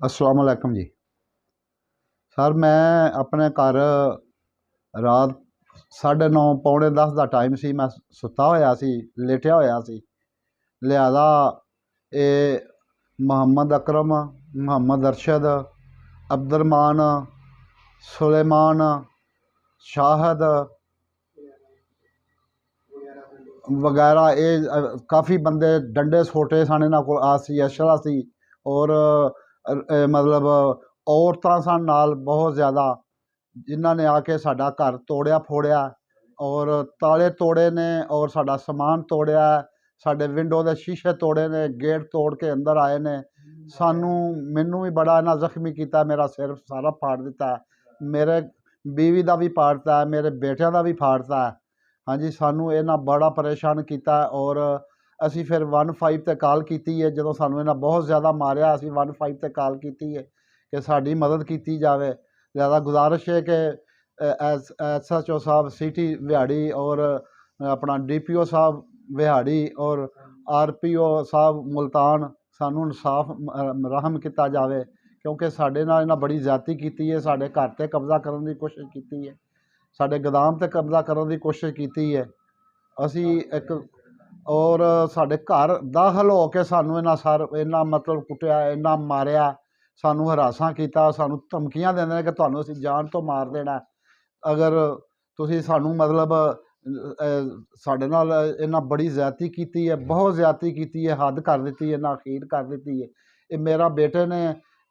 अस्सलाम वालेकुम जी। सर मैं अपने घर रात 9:30 पौने 10 का टाइम सी, मैं सुता होया सी, लेटिया होया सी। लिहाजा ये मोहम्मद अकरम, मोहम्मद अरशद, अब्दुरमान, सुलेमान, शाहद वगैरह ये काफ़ी बंदे डंडे सोटे सन, इन्हां कोल आसी अशरा सी और मतलब औरतां सन नाल बहुत ज़्यादा, जिन्हां ने आके साडा घर तोड़िया फोड़िया और ताले तोड़े ने और साडा समान तोड़िया, साडे विंडो दे शीशे तोड़े ने, गेट तोड़ के अंदर आए ने। सानू मैनू भी बड़ा इन्हां जख्मी कीता, मेरा सिर सारा फाड़ दिता है, मेरे बीवी का भी फाड़ता है, मेरे बेटियां का भी फाड़ता है। हाँ जी, सानू इन्हां बड़ा परेशान किया और असी फिर 15 ते कॉल की है। जो सानू इन्हां बहुत ज़्यादा मारिया, असी 15 ते कॉल की है कि साडी मदद की जाए। ज़्यादा गुजारिश है कि SHO साहब सिटी विहाड़ी और अपना DPO साहब विहाड़ी और RPO साहब मुल्तान सानू इंसाफ रहम किया जाए, क्योंकि साडे नाल इन्हां बड़ी ज़्यादती की है। साडे घर ते कब्जा करने की कोशिश की है, साडे गोदाम ते कब्जा करने की कोशिश की है। असी एक और साडे घर दाखल हो के सानू इन्हां मतलब कुटिया, इन्ना मारिया, सानू हरासा किया, सानू धमकियां देंदे ने कि तुहानू असीं जान तो मार देना अगर तुसीं सानू मतलब साडे नाल इन्हां बड़ी ज़्यादती की है, बहुत ज़्यादती की है, हद कर दी है, इन्हां अखीर कर दी है। ये मेरा बेटे ने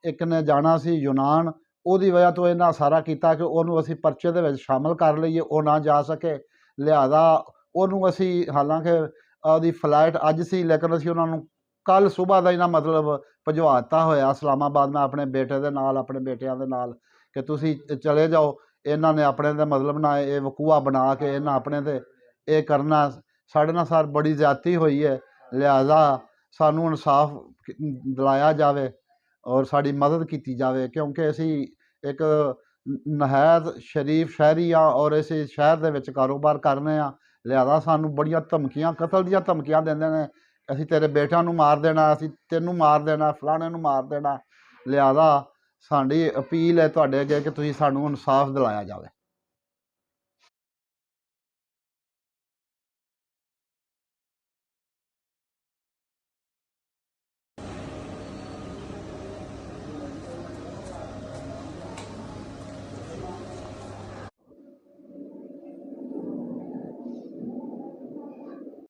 एक ने जाना सी यूनान, ਉਹਦੀ वजह तो इन्हां सारा किया कि ਉਹਨੂੰ ਅਸੀਂ परचे ਦੇ ਵਿੱਚ शामिल कर ਲਈਏ, ਉਹ ना जा सके। लिहाजा ਉਹਨੂੰ ਅਸੀਂ हालांकि ਉਹਦੀ फ्लाइट ਅੱਜ ਸੀ, लेकिन ਅਸੀਂ ਉਹਨਾਂ ਨੂੰ ਕੱਲ੍ਹ सुबह ਦਾ ਇਹਨਾਂ मतलब ਭਜਵਾ ਦਿੱਤਾ ਹੋਇਆ इस्लामाबाद। मैं अपने बेटे ਦੇ ਨਾਲ, ਆਪਣੇ ਬੇਟਿਆਂ ਦੇ ਨਾਲ कि ਤੁਸੀਂ चले जाओ। इन्हां ने अपने ते मतलब ना ये वकूआ बना के इन्हां अपने ते ये करना, साढ़े नाल सर बड़ी ज़्यादती हुई है। लिहाजा सानू इंसाफ दिलाया जाए और साड़ी मदद की जाए, क्योंकि असी एक नहायत शरीफ शहरी हाँ और इस शहर दे विच कारोबार करने हाँ। लिहाजा सानू बड़ियां धमकियां, कतल दीयां धमकियां देंदे ने, असी तेरे बेटियां नू मार देना, असी तेनू मार देना, फलाणे नू मार देना। लिहाजा साडी अपील है तुहाडे अगे कि तुसीं सानू इंसाफ दिलाया जाए।